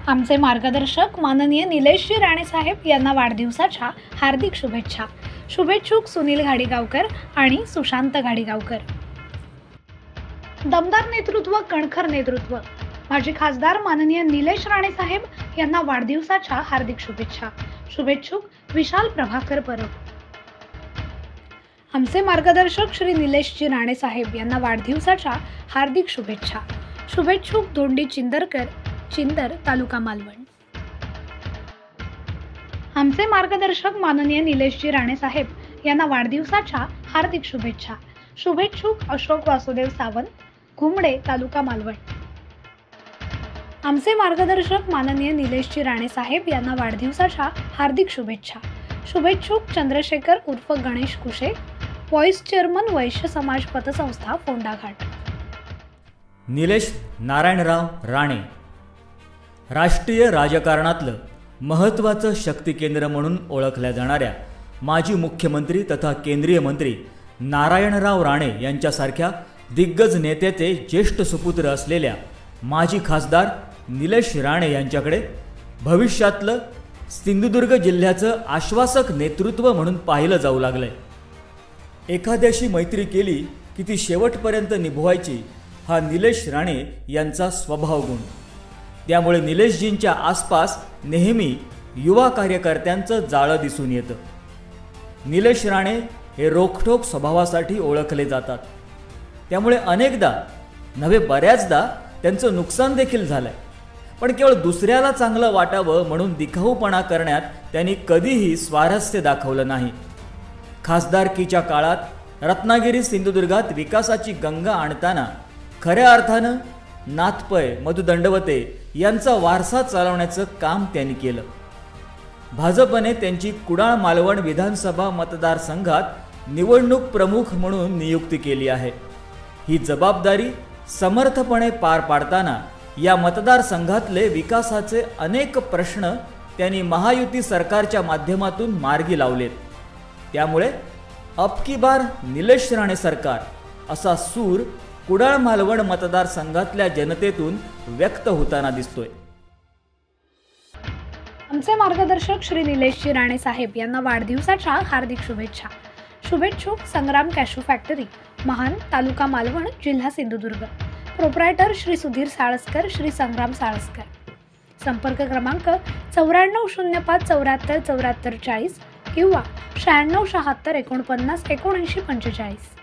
आमचे मार्गदर्शक माननीय निलेशजी राणे साहेब यांना वाढदिवसाच्या हार्दिक शुभेच्छा। शुभेच्छुक सुनील घाडीगावकर आणि सुशांत घाडीगावकर। दमदार नेतृत्व, कणखर नेतृत्व। माजी खासदार माननीय निलेश राणे साहेब यांना वाढदिवसाच्या हार्दिक शुभेच्छा। शुभेच्छुक विशाल प्रभाकर परब। आमचे मार्गदर्शक श्री निलेशजी राणे साहेब यांना वाढदिवसाच्या हार्दिक शुभेच्छा। शुभेच्छुक धोंडी चिंदरकर, चिंदर, तालुका मालवण। आमचे मार्गदर्शक माननीय निलेशजी राणे साहेब यांना वाढदिवसाच्या हार्दिक शुभेच्छा। शुभेच्छुक अशोक वासुदेव सावंत, घुमडे, तालुका मालवण। आमचे मार्गदर्शक माननीय निलेशजी राणे साहेब यांना वाढदिवसाच्या हार्दिक शुभेच्छा। शुभेच्छुक चंद्रशेखर उर्फ गणेश कुशे, व्हाइस चेअरमन वैश्य समाज पतसंस्था, फोंडाघाट। निलेश नारायणराव राणे राष्ट्रीय राजकारणातलं महत्त्वाचं शक्ती केंद्र म्हणून ओळखल्या जाणाऱ्या माजी मुख्यमंत्री तथा केंद्रीय मंत्री नारायणराव राणे यांच्यासारख्या दिग्गज नेत्याचे ज्येष्ठ सुपुत्र असलेल्या माजी खासदार निलेश राणे यांच्याकडे भविष्यातलं सिंधुदुर्ग जिल्ह्याचं आश्वासक नेतृत्व म्हणून पाहिलं जाऊ लागलंय। एखाद्याशी मैत्री केली की ती शेवटपर्यंत निभवायची हा निलेश राणे यांचा स्वभाव गुण। त्यामुळे निलेशजींच्या आसपास नेहमी युवा कार्यकर्त्यांचं जाळं दिसून येतं। निलेश राणे हे रोखठोक स्वभावासाठी ओळखले जातात। त्यामुळे अनेकदा नव्हे बऱ्याचदा त्यांचं नुकसान देखील झालंय। पण केवळ दुसऱ्याला चांगलं वाटावं म्हणून दिखाऊपणा करण्यात त्यांनी कधीही स्वारस्य दाखवलं नाही। खासदारकीच्या काळात रत्नागिरी सिंधुदुर्गात विकासाची गंगा आणताना खऱ्या अर्थानं नाथपै, मधु दंडवते यांचा वारसा चालवण्याचं काम त्यांनी केलं। भाजपने त्यांची कुडाळ मालवण विधानसभा मतदारसंघात निवडणूक प्रमुख म्हणून नियुक्ती केली आहे। ही जबाबदारी समर्थपणे पार पाडताना या मतदारसंघातले विकासाचे अनेक प्रश्न त्यांनी महायुती सरकारच्या माध्यमातून मार्गी लावलेत। त्यामुळे अब की बार निलेश राणे सरकार असा सूर कुडाळ मालवण मतदारसंघातल्या जनतेतून व्यक्त होताना दिसतोय। आमचे मार्गदर्शक श्री निलेशजी राणे साहेब यांना वाढदिवसाच्या हार्दिक शुभेच्छा। शुभेच्छुक संग्राम कॅशू फॅक्टरी, महान, तालुका मालवण, जिल्हा सिंधुदुर्ग। प्रोप्रायटर श्री सुधीर साळसकर, श्री संग्राम साळसकर। संपर्क क्रमांक 9405 74 74 40 किंवा 9676 49 79 45।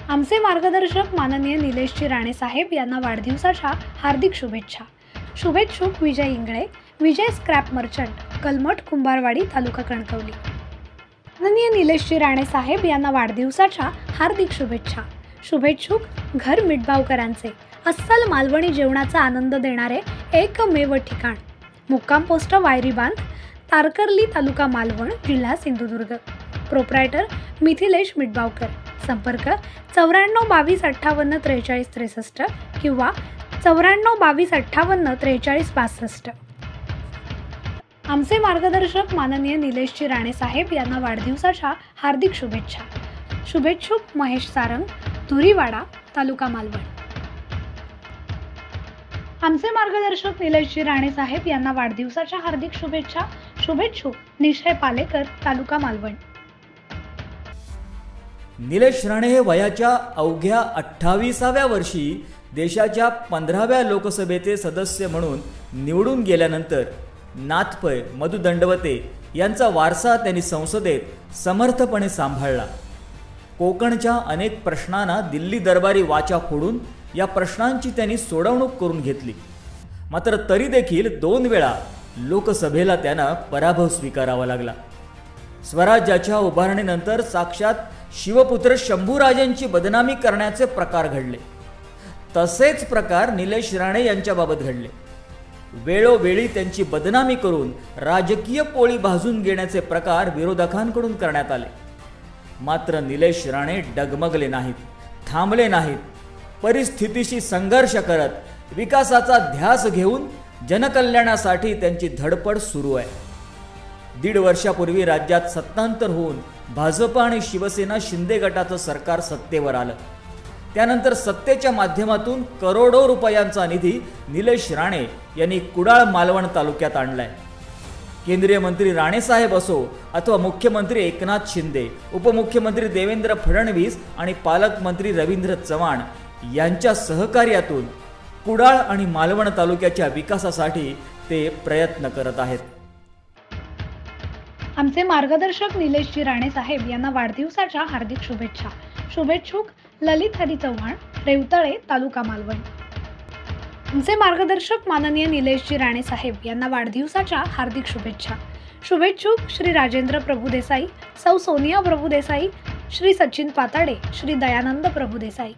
आमचे मार्गदर्शक माननीय निलेशजी राणे साहेब यांना वाढदिवसाच्या हार्दिक शुभेच्छा। शुभेच्छुक विजय इंगळे, विजय स्क्रॅप मर्चंट, कलमठ, कुंभारवाडी, तालुका कणकवली। माननीय निलेशजी राणे साहेब यांना वाढदिवसाच्या हार्दिक शुभेच्छा। शुभेच्छुक घर मिठभावकरांचे, अस्सल मालवणी जेवणाचा आनंद देणारे एकमेव ठिकाण, मुक्काम पोस्ट वायरी बांध, तारकर्ली, तालुका मालवण, जिल्हा सिंधुदुर्ग। प्रोप्रायटर मिथिलेश मिठभावकर। संपर्क 94 22 58 43 63 किंवा 94 22 58 43 62। आमचे मार्गदर्शक माननीय निलेशजी राणे साहेब यांना वाढदिवसाच्या हार्दिक शुभेच्छा। शुभेच्छुक महेश सारंग, धुरीवाडा, तालुका मालवण। आमचे मार्गदर्शक निलेशजी राणे साहेब यांना वाढदिवसाच्या हार्दिक शुभेच्छा। शुभेच्छुक निशय पालेकर, तालुका मालवण। निलेश राणे हे वयाच्या अवघ्या 28व्या वर्षी देशाच्या 15व्या लोकसभेचे सदस्य म्हणून निवडून गेल्यानंतर नाथपै, मधु दंडवते यांचा वारसा त्यांनी संसदेत समर्थपणे सांभाळला। कोकणच्या अनेक प्रश्नांना दिल्ली दरबारी वाचा फोडून या प्रश्नांची त्यांनी सोडवणूक करून घेतली। मात्र तरी देखील 2 वेळा लोकसभेला त्यांना पराभव स्वीकारावा लागला। स्वराज्याच्या उभारणीनंतर साक्षात शिवपुत्र शंभूराजांची बदनामी करण्याचे प्रकार घडले। तसेच प्रकार निलेश राणे यांच्याबाबत घडले। वेळोवेळी त्यांची बदनामी करून राजकीय पोळी भाजून घेण्याचे प्रकार विरोधकांकडून करण्यात आले। मात्र निलेश राणे डगमगले नाहीत, थांबले नाहीत। परिस्थितीशी संघर्ष करत विकासाचा ध्यास घेऊन जनकल्याणासाठी त्यांची धडपड सुरू आहे। 1.5 वर्षापूर्वी राज्यात सत्तांतर होऊन भाजप आणि शिवसेना शिंदे गटाचं सरकार सत्तेवर आलं। त्यानंतर सत्तेच्या माध्यमातून करोडो रुपयांचा निधी निलेश राणे यांनी कुडाळ मालवण तालुक्यात आणलाय। केंद्रीय मंत्री राणेसाहेब असो अथवा मुख्यमंत्री एकनाथ शिंदे, उपमुख्यमंत्री देवेंद्र फडणवीस आणि पालकमंत्री रवींद्र चव्हाण यांच्या सहकार्यातून कुडाळ आणि मालवण तालुक्याच्या विकासासाठी ते प्रयत्न करत आहेत। आमचे मार्गदर्शक निलेशजी राणे साहेब यांना वाढदिवसाच्या हार्दिक शुभेच्छा। शुभेच्छुक ललित हरी चव्हाण, रेवतळे, तालुका मालवण। आमचे मार्गदर्शक माननीय निलेशजी राणे साहेब यांना वाढदिवसाच्या हार्दिक शुभेच्छा। शुभेच्छुक श्री राजेंद्र प्रभुदेसाई, सौ सोनिया प्रभुदेसाई, श्री सचिन पाताडे, श्री दयानंद प्रभुदेसाई।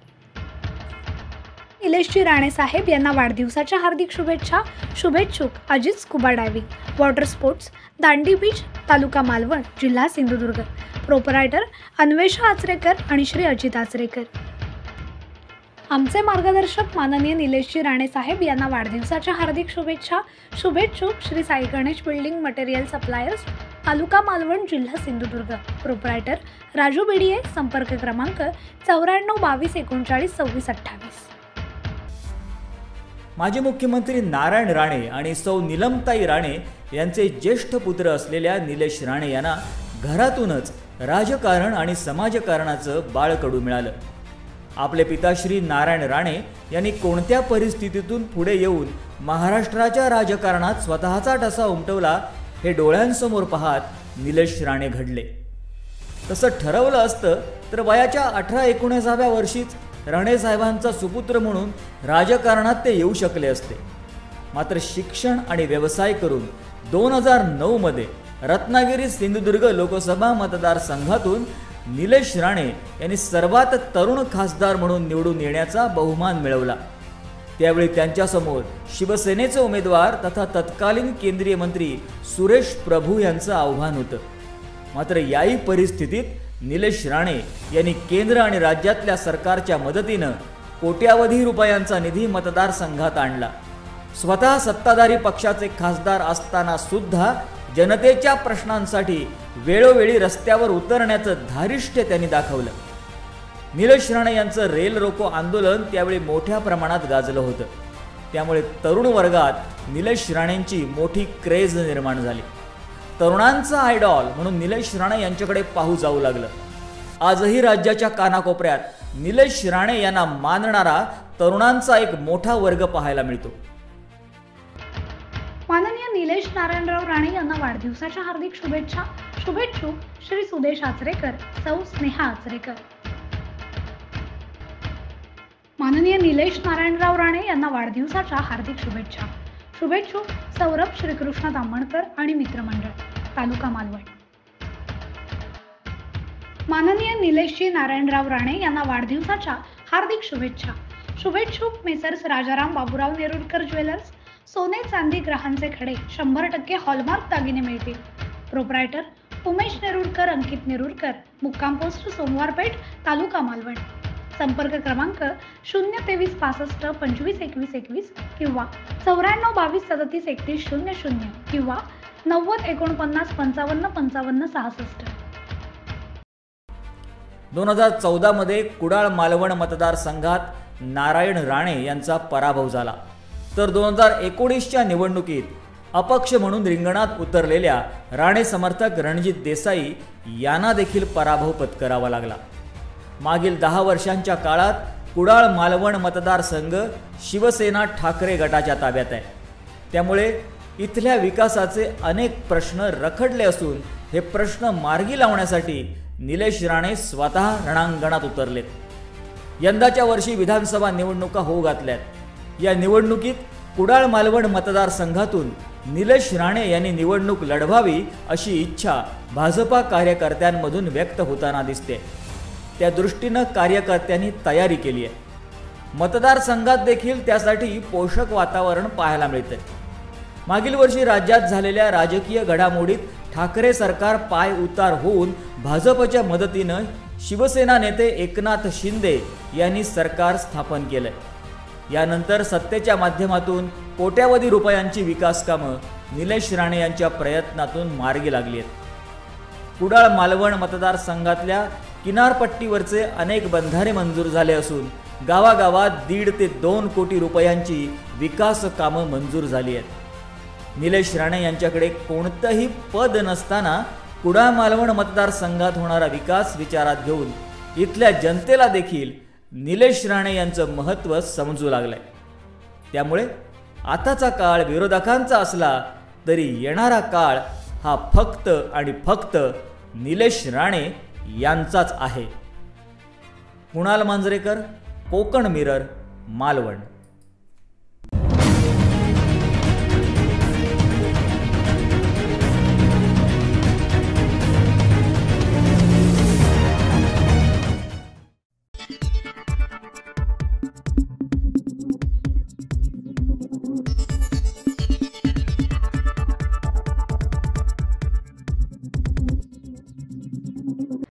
निलेशजी राणे साहेब यांना वाढदिवसाच्या हार्दिक शुभेच्छा। शुभेच्छुक Ajit scuba diving, water sports, Dandi beach, taluka Malvan, जिल्हा सिंधुदुर्ग। प्रोपरायटर अन्वेषा आचरेकर आणि श्री अजित आचरेकर। आमचे मार्गदर्शक माननीय निलेशजी राणे साहेब यांना वाढदिवसाच्या हार्दिक शुभेच्छा। शुभेच्छुक Shri Sai Ganesh building material suppliers, taluka Malvan, जिल्हा सिंधुदुर्ग। प्रोपरायटर राजू बीडीए, संपर्क क्रमांक 94 22 39 26 28। माजी मुख्यमंत्री नारायण राणे आणि सौ नीलमताई राणे यांचे ज्येष्ठ पुत्र असलेल्या निलेश राणे यांना घरातूनच राजकारण आणि समाजकारणाचं बाळकडू मिळालं। आपले पिता श्री नारायण राणे यांनी कोणत्या परिस्थितीतून पुढे येऊन महाराष्ट्राच्या राजकारणात स्वतःचा ठसा उमटवला हे डोळ्यांसमोर पाहत निलेश राणे घडले। तसं ठरवलं असतं तर वयाच्या 18-19व्या वर्षीच राणे साहेबांचा सुपुत्र म्हणून राजकारणात ते येऊ शकले असते। मात्र शिक्षण आणि व्यवसाय करून 2009 मध्ये रत्नागिरी सिंधुदुर्ग लोकसभा मतदारसंघातून निलेश राणे यांनी सर्वात तरुण खासदार म्हणून निवडून येण्याचा बहुमान मिळवला। त्यावेळी त्यांच्यासमोर शिवसेनेचे उमेदवार तथा तत्कालीन केंद्रीय मंत्री सुरेश प्रभू यांचं आव्हान होतं। मात्र याही परिस्थितीत निलेश राणे यांनी केंद्र आणि राज्यातल्या सरकारच्या मदतीनं कोट्यावधी रुपयांचा निधी मतदारसंघात आणला। स्वतः सत्ताधारी पक्षाचे खासदार असताना सुद्धा जनतेच्या प्रश्नांसाठी वेळोवेळी रस्त्यावर उतरण्याचं धारिष्ट्य त्यांनी दाखवलं। निलेश राणे यांचं रेल रोको आंदोलन त्यावेळी मोठ्या प्रमाणात गाजलं होतं। त्यामुळे तरुण वर्गात निलेश राणेंची मोठी क्रेज निर्माण झाली। तरुणांचा आयडॉल म्हणून निलेश राणे यांच्याकडे पाहू जाऊ लागलं। आजही राज्याच्या कानाकोपऱ्यात निलेश राणे यांना मानणारा तरुणांचा एक मोठा वर्ग पाहायला मिळतो। माननीय निलेश नारायणराव राणे यांना वाढदिवसाच्या हार्दिक शुभेच्छा। शुभेच्छुक श्री सुदेश आचरेकर, सौ स्नेहा आचरेकर। माननीय निलेश नारायणराव राणे यांना वाढदिवसाच्या हार्दिक शुभेच्छा। शुभेच्छुक सौरभ श्रीकृष्ण दामणकर आणि मित्रमंडळ, तालुका मालवण। माननीय निलेशजी नारायणराव राणे यांना वाढदिवसाच्या हार्दिक शुभेच्छा। शुभेच्छुक मेसर्स राजाराम बाबूराव नेरुरकर ज्वेलर्स, सोने चांदी ग्रहांचे खडे 100% हॉलमार्क दागिने मिळतील। प्रोपरायटर उमेश नेरुरकर, अंकित नेरुरकर, मुक्काम पोस्ट सोमवारपेठ, तालुका मालवण। संपर्क क्रमांक 023 65 25 21 21 किंवा 94 22 37 31 00 किंवा 90 49 55 55 66। 2014 मध्ये कुडाळ मालवण मतदारसंघात नारायण राणे यांचा पराभव झाला, तर 2019च्या निवडणुकीत अपक्ष म्हणून रिंगणात उतरलेल्या राणे समर्थक रणजित देसाई यांना देखील पराभव पत्करावा लागला। मागील 10 वर्षांच्या काळात कुडाळ मालवण मतदारसंघ शिवसेना ठाकरे गटाच्या ताब्यात आहे। त्यामुळे इथल्या विकासाचे अनेक प्रश्न रखडले असून हे प्रश्न मार्गी लावण्यासाठी निलेश राणे स्वतः रणांगणात उतरलेत। यंदाच्या वर्षी विधानसभा निवडणुका होऊ घातल्यात। या निवडणुकीत कुडाळ मालवण मतदारसंघातून निलेश राणे यांनी निवडणूक लढवावी अशी इच्छा भाजपा कार्यकर्त्यांमधून व्यक्त होताना दिसते। त्या दृष्टीनं कार्यकर्त्यांनी तयारी केली आहे। मतदारसंघात देखील त्यासाठी पोषक वातावरण पाहायला मिळते। मागील वर्षी राज्यात झालेल्या राजकीय घडामोडीत ठाकरे सरकार पाय उतार होऊन भाजपच्या मदतीनं शिवसेना नेते एकनाथ शिंदे यांनी सरकार स्थापन केले। यानंतर सत्तेच्या माध्यमातून कोट्यावधी रुपयांची विकास कामं निलेश राणे यांच्या प्रयत्नातून मार्गी लागली आहेत। कुडाळ मालवण मतदारसंघातल्या किनारपट्टीवरचे अनेक बंधारे मंजूर झाले असून गावागावात 1.5 ते 2 कोटी रुपयांची विकास कामं मंजूर झाली आहेत। निलेश राणे यांच्याकडे कोणतंही पद नसताना कुडाळ मालवण मतदारसंघात होणारा विकास विचारात घेऊन इथल्या जनतेला देखील निलेश राणे यांचं महत्त्व समजू लागलंय। त्यामुळे आताचा काळ विरोधकांचा असला तरी येणारा काळ हा फक्त आणि फक्त निलेश राणे यांचाच आहे। कुणाल मांजरेकर, कोकण मिरर, मालवण।